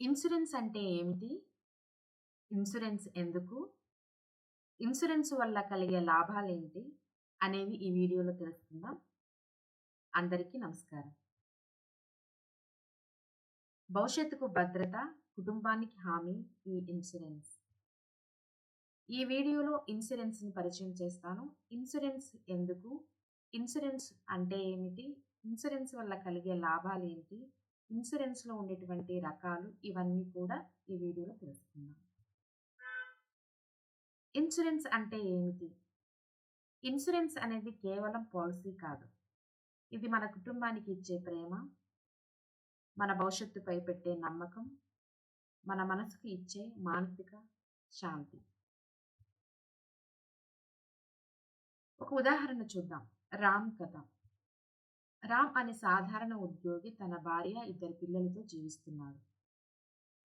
Insurance అంటే ఏమిటి? Insurance ఎందుకు? ఇన్సూరెన్స్ వల్ల కలిగే లాభాలేంటి? అనేవి ఈ వీడియోలో తెలుసుకుందాం. అందరికీ నమస్కారం. భవిష్యత్తుకు భద్రత, కుటుంబానికి హామీ ఈ ఇన్సూరెన్స్. ఈ వీడియోలో ఇన్సూరెన్స్‌ని పరిచయం చేస్తాను. ఇన్సూరెన్స్ ఎందుకు? ఇన్సూరెన్స్ అంటే ఏమిటి? ఇన్సూరెన్స్ వల్ల కలిగే లాభాలేంటి? ఇన్సూరెన్స్‌లో ఉండేటువంటి రకాలు ఇవన్నీ కూడా ఈ వీడియోలో తెలుసుకుందాం. ఇన్సూరెన్స్ అంటే ఏమిటి? ఇన్సూరెన్స్ అనేది కేవలం పాలిసీ కాదు. ఇది మన కుటుంబానికి ఇచ్చే ప్రేమ, మన భవిష్యత్తుపై పెట్టే నమ్మకం, మన మనసుకి ఇచ్చే మానసిక శాంతి. ఒక ఉదాహరణ చూద్దాం. రామ్ కథ. రామ్ అనే సాధారణ ఉద్యోగి తన భార్య, 2 పిల్లలతో జీవిస్తున్నాడు.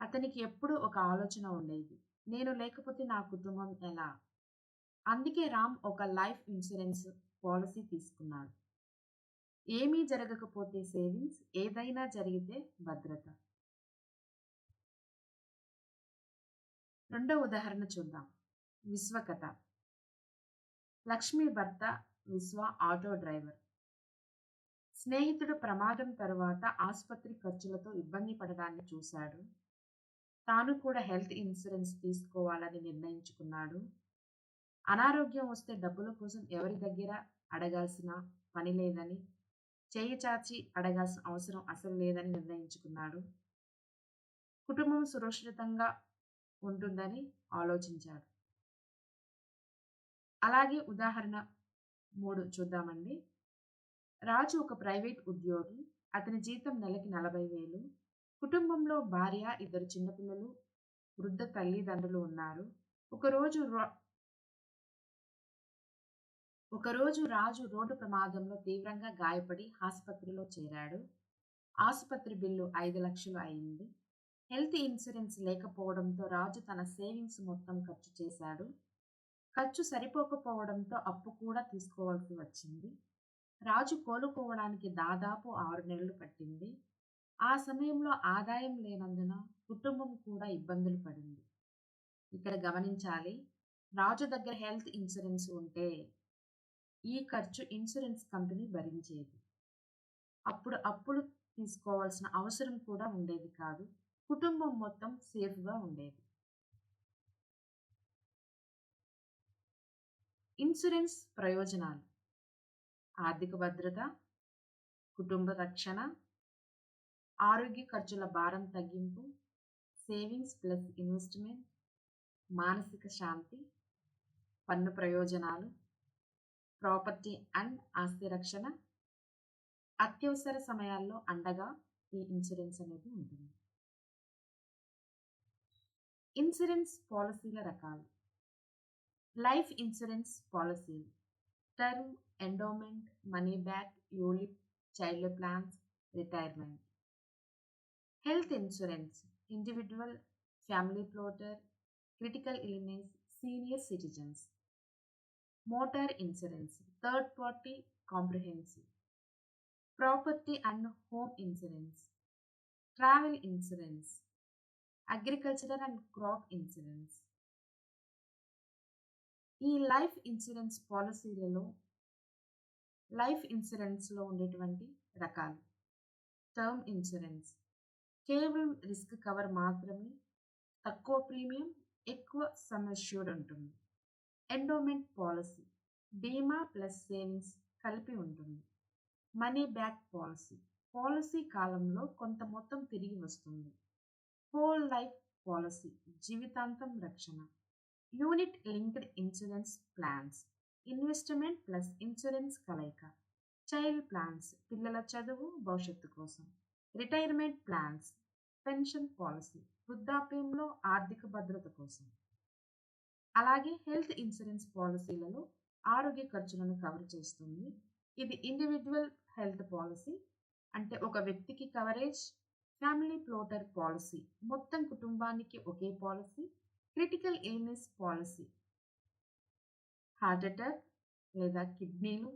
అతనికి ఎప్పుడూ ఒక ఆలోచన ఉండేది. నేను లేకపోతే నా కుటుంబం ఎలా? అందుకే రామ్ ఒక లైఫ్ ఇన్సూరెన్స్ పాలిసీ తీసుకున్నాడు. ఏమీ జరగకపోతే సేవింగ్స్, ఏదైనా జరిగితే భద్రత. రెండో ఉదాహరణ చూద్దాం. విశ్వ కథ. లక్ష్మి భర్త విశ్వ ఆటో డ్రైవర్. స్నేహితుడు ప్రమాదం తరువాత ఆసుపత్రి ఖర్చులతో ఇబ్బంది పడడాన్ని చూశాడు. తాను కూడా హెల్త్ ఇన్సూరెన్స్ తీసుకోవాలని నిర్ణయించుకున్నాడు. అనారోగ్యం వస్తే డబ్బుల కోసం ఎవరి దగ్గర అడగాల్సిన పని లేదని, చేయి చాచి అడగాల్సిన అవసరం అసలు లేదని నిర్ణయించుకున్నాడు. కుటుంబం సురక్షితంగా ఉంటుందని ఆలోచించాడు. అలాగే ఉదాహరణ 3 చూద్దామండి. రాజు ఒక ప్రైవేట్ ఉద్యోగి. అతని జీతం నెలకి 40,000. కుటుంబంలో భార్య, 2 చిన్నపిల్లలు, వృద్ధ తల్లిదండ్రులు ఉన్నారు. ఒకరోజు రాజు రోడ్డు ప్రమాదంలో తీవ్రంగా గాయపడి ఆసుపత్రిలో చేరాడు. ఆసుపత్రి బిల్లు 5 లక్షలు అయింది. హెల్త్ ఇన్సూరెన్స్ లేకపోవడంతో రాజు తన సేవింగ్స్ మొత్తం ఖర్చు చేశాడు. ఖర్చు సరిపోకపోవడంతో అప్పు కూడా తీసుకోవాల్సి వచ్చింది. రాజు కోలుకోవడానికి దాదాపు 6 నెలలు పట్టింది. ఆ సమయంలో ఆదాయం లేనందున కుటుంబం కూడా ఇబ్బందులు పడింది. ఇక్కడ గమనించాలి, రాజు దగ్గర హెల్త్ ఇన్సూరెన్స్ ఉంటే ఈ ఖర్చు ఇన్సూరెన్స్ కంపెనీ భరించేది. అప్పుడు అప్పులు తీసుకోవాల్సిన అవసరం కూడా ఉండేది కాదు. కుటుంబం మొత్తం సేఫ్‌గా ఉండేది. ఇన్సూరెన్స్ ప్రయోజనాలు: ఆర్థిక భద్రత, కుటుంబ రక్షణ, ఆరోగ్య ఖర్చుల భారం తగ్గింపు, సేవింగ్స్ ప్లస్ ఇన్వెస్ట్‌మెంట్, మానసిక శాంతి, పన్ను ప్రయోజనాలు, ప్రాపర్టీ అండ్ ఆస్తి రక్షణ, అత్యవసర సమయాల్లో అండగా ఈ ఇన్సూరెన్స్ అనేది ఉంటుంది. ఇన్సూరెన్స్ పాలసీల రకాలు: లైఫ్ ఇన్సూరెన్స్ పాలసీలు, term, endowment, money back, ULIP, child plans, retirement. Health insurance, individual, family floater, critical illness, senior citizens. Motor insurance, third party comprehensive. Property and home insurance, travel insurance, agricultural and crop insurance. ఈ life insurance పాలసీలలో life ఇన్సూరెన్స్లో ఉండేటువంటి రకాలు: term insurance, కేవలం risk cover మాత్రమే, తక్కువ premium, ఎక్కువ sum assured ఉంటుంది. ఎండోమెంట్ పాలసీ, బీమా ప్లస్ సేవింగ్స్ కలిపి ఉంటుంది. మనీ బ్యాక్ పాలసీ, పాలసీ కాలంలో కొంత మొత్తం తిరిగి వస్తుంది. హోల్ లైఫ్ పాలసీ, జీవితాంతం రక్షణ. Unit linked insurance plans, investment plus insurance కలయిక. చైల్డ్ ప్లాన్స్, పిల్లల చదువు, భవిష్యత్తు కోసం. రిటైర్మెంట్ ప్లాన్స్, పెన్షన్ పాలసీ, వృద్ధాప్యంలో ఆర్థిక భద్రత కోసం. అలాగే హెల్త్ ఇన్సూరెన్స్ పాలసీలలో ఆరోగ్య ఖర్చులను కవర్ చేస్తుంది. ఇది ఇండివిడ్యువల్ హెల్త్ పాలసీ, అంటే ఒక వ్యక్తికి కవరేజ్. ఫ్యామిలీ ఫ్లోటర్ పాలసీ, మొత్తం కుటుంబానికి ఒకే policy. Critical illness policy, heart attack లేదా కిడ్నీలు,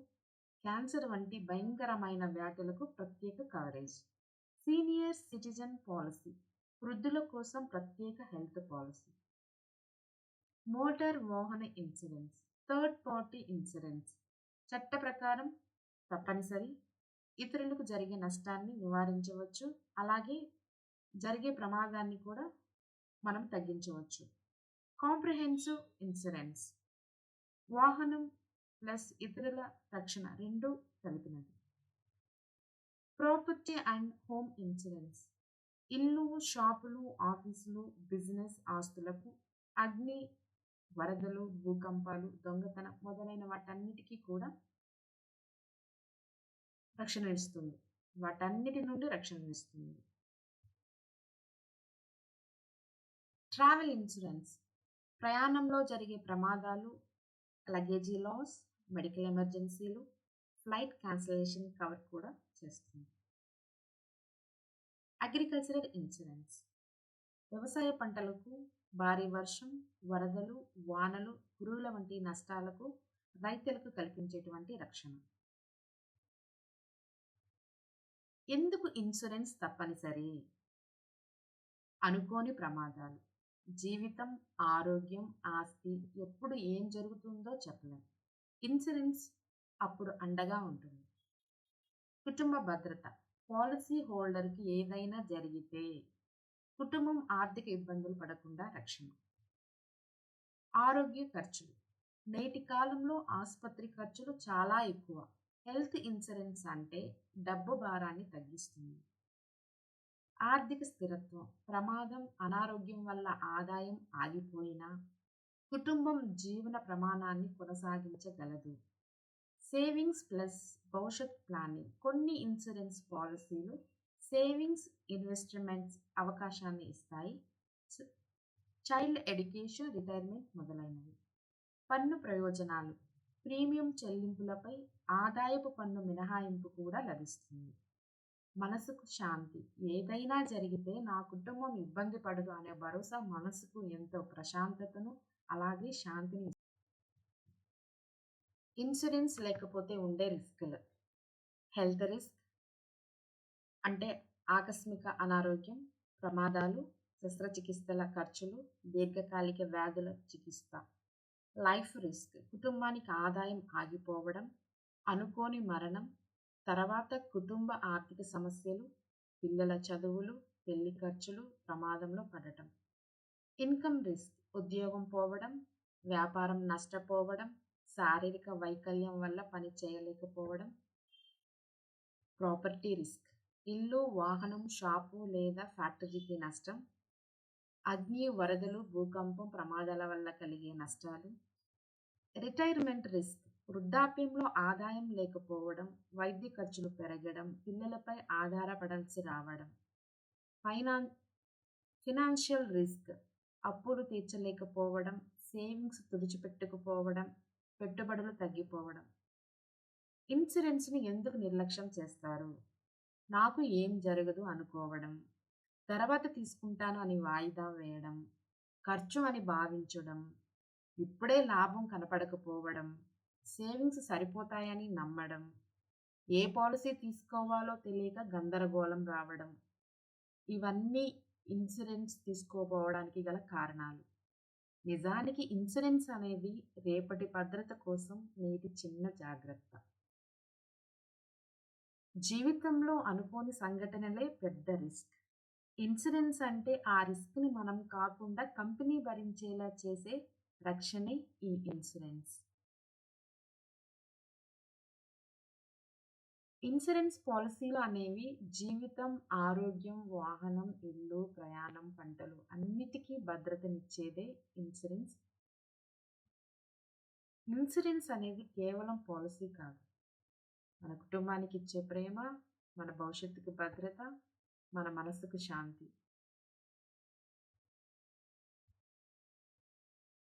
క్యాన్సర్ వంటి భయంకరమైన వ్యాధులకు ప్రత్యేక కవరేజ్. సీనియర్ సిటిజన్ పాలసీ, వృద్ధుల కోసం ప్రత్యేక హెల్త్ పాలసీ. మోటార్ వాహన ఇన్సూరెన్స్, థర్డ్ పార్టీ ఇన్సూరెన్స్ చట్ట ప్రకారం తప్పనిసరి. ఇతరులకు జరిగే నష్టాన్ని నివారించవచ్చు, అలాగే జరిగే ప్రమాదాన్ని కూడా మనం తగ్గించవచ్చు. కాంప్రిహెన్సివ్ ఇన్సూరెన్స్ వాహనం ప్లస్ ఇతరుల రక్షణ రెండూ కలిపినది. ప్రాపర్టీ అండ్ హోమ్ ఇన్సూరెన్స్ ఇల్లు, షాపులు, ఆఫీసులు, బిజినెస్ ఆస్తులకు అగ్ని, వరదలు, భూకంపాలు, దొంగతనం మొదలైన వాటన్నిటికీ కూడా రక్షణ ఇస్తుంది. వాటన్నిటి నుండి రక్షణ ఇస్తుంది. ట్రావెల్ ఇన్సూరెన్స్ ప్రయాణంలో జరిగే ప్రమాదాలు, లగేజీ లాస్, మెడికల్ ఎమర్జెన్సీలు, ఫ్లైట్ క్యాన్సిలేషన్ కవర్ కూడా చేస్తుంది. అగ్రికల్చరల్ ఇన్సూరెన్స్ వ్యవసాయ పంటలకు భారీ వర్షం, వరదలు, వానలు, పురుగుల వంటి నష్టాలకు రైతులకు కల్పించేటువంటి రక్షణ. ఎందుకు ఇన్సూరెన్స్ తప్పనిసరి? అనుకోని ప్రమాదాలు, జీవితం, ఆరోగ్యం, ఆస్తి ఎప్పుడు ఏం జరుగుతుందో చెప్పలేం. ఇన్సూరెన్స్ అప్పుడు అండగా ఉంటుంది. కుటుంబ భద్రత పాలసీ హోల్డర్కి ఏదైనా జరిగితే కుటుంబం ఆర్థిక ఇబ్బందులు పడకుండా రక్షణ. ఆరోగ్య ఖర్చులు నేటి కాలంలో ఆసుపత్రి ఖర్చులు చాలా ఎక్కువ. హెల్త్ ఇన్సూరెన్స్ అంటే డబ్బు భారాన్ని తగ్గిస్తుంది. ఆర్థిక స్థిరత్వం ప్రమాదం, అనారోగ్యం వల్ల ఆదాయం ఆగిపోయినా కుటుంబం జీవన ప్రమాణాన్ని కొనసాగించగలదు. సేవింగ్స్ ప్లస్ భవిష్యత్ ప్లానింగ్ కొన్ని ఇన్సూరెన్స్ పాలసీలు సేవింగ్స్, ఇన్వెస్ట్మెంట్స్ అవకాశాన్ని ఇస్తాయి. చైల్డ్ ఎడ్యుకేషన్, రిటైర్మెంట్ మొదలైనవి. పన్ను ప్రయోజనాలు ప్రీమియం చెల్లింపులపై ఆదాయపు పన్ను మినహాయింపు కూడా లభిస్తుంది. మనసుకు శాంతి ఏదైనా జరిగితే నా కుటుంబం ఇబ్బంది పడదు అనే భరోసా మనసుకు ఎంతో ప్రశాంతతను అలాగే శాంతిని. ఇన్సూరెన్స్ లేకపోతే ఉండే రిస్కులు. హెల్త్ రిస్క్ అంటే ఆకస్మిక అనారోగ్యం, ప్రమాదాలు, శస్త్రచికిత్సల ఖర్చులు, దీర్ఘకాలిక వ్యాధుల చికిత్స. లైఫ్ రిస్క్ కుటుంబానికి ఆదాయం ఆగిపోవడం, అనుకోని మరణం, తర్వాత కుటుంబ ఆర్థిక సమస్యలు, పిల్లల చదువులు, పెళ్లి ఖర్చులు, ప్రమాదంలో పడటం. ఇన్కమ్ రిస్క్ ఉద్యోగం పోవడం, వ్యాపారం నష్టపోవడం, శారీరక వైకల్యం వల్ల పని చేయలేకపోవడం. ప్రాపర్టీ రిస్క్ ఇల్లు, వాహనం, షాపు లేదా ఫ్యాక్టరీకి నష్టం, అగ్ని, వరదలు, భూకంపం, ప్రమాదాల వల్ల కలిగే నష్టాలు. రిటైర్మెంట్ రిస్క్ వృద్ధాప్యంలో ఆదాయం లేకపోవడం, వైద్య ఖర్చులు పెరగడం, పిల్లలపై ఆధారపడాల్సి రావడం. ఫినాన్షియల్ రిస్క్ అప్పులు తీర్చలేకపోవడం, సేవింగ్స్ తుడిచిపెట్టుకుపోవడం, పెట్టుబడులు తగ్గిపోవడం. ఇన్సూరెన్స్ని ఎందుకు నిర్లక్ష్యం చేస్తారు? నాకు ఏం జరగదు అనుకోవడం, తర్వాత తీసుకుంటాను అని వాయిదా వేయడం, ఖర్చు అని భావించడం, ఇప్పుడే లాభం కనపడకపోవడం, సేవింగ్స్ సరిపోతాయని నమ్మడం, ఏ పాలసీ తీసుకోవాలో తెలియక గందరగోళం రావడం. ఇవన్నీ ఇన్సూరెన్స్ తీసుకోపోవడానికి గల కారణాలు. నిజానికి ఇన్సూరెన్స్ అనేది రేపటి భద్రత కోసం నేటి చిన్న జాగ్రత్త. జీవితంలో అనుకోని సంఘటనలే పెద్ద రిస్క్. ఇన్సూరెన్స్ అంటే ఆ రిస్క్ని మనం కాకుండా కంపెనీ భరించేలా చేసే రక్షణే ఈ ఇన్సూరెన్స్. ఇన్సూరెన్స్ పాలసీలు అనేవి జీవితం, ఆరోగ్యం, వాహనం, ఇల్లు, ప్రయాణం, పంటలు అన్నిటికీ భద్రతనిచ్చేదే ఇన్సూరెన్స్. ఇన్సూరెన్స్ అనేది కేవలం పాలసీ కాదు, మన కుటుంబానికి ఇచ్చే ప్రేమ, మన భవిష్యత్తుకు భద్రత, మన మనసుకు శాంతి.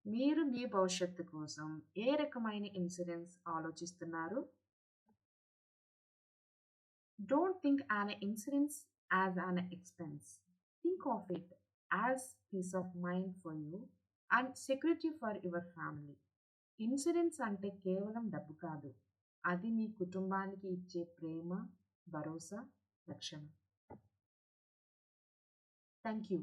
మీరు మీ భవిష్యత్తు కోసం ఏ రకమైన ఇన్సూరెన్స్ ఆలోచిస్తున్నారు? Don't think an insurance as an expense. Think of it as peace of mind for you and security for your family. Insurance అంటే కేవలం డబ్బు కాదు, అది మీ కుటుంబానికి ఇచ్చే ప్రేమ, భరోసా, రక్షణ. Thank you.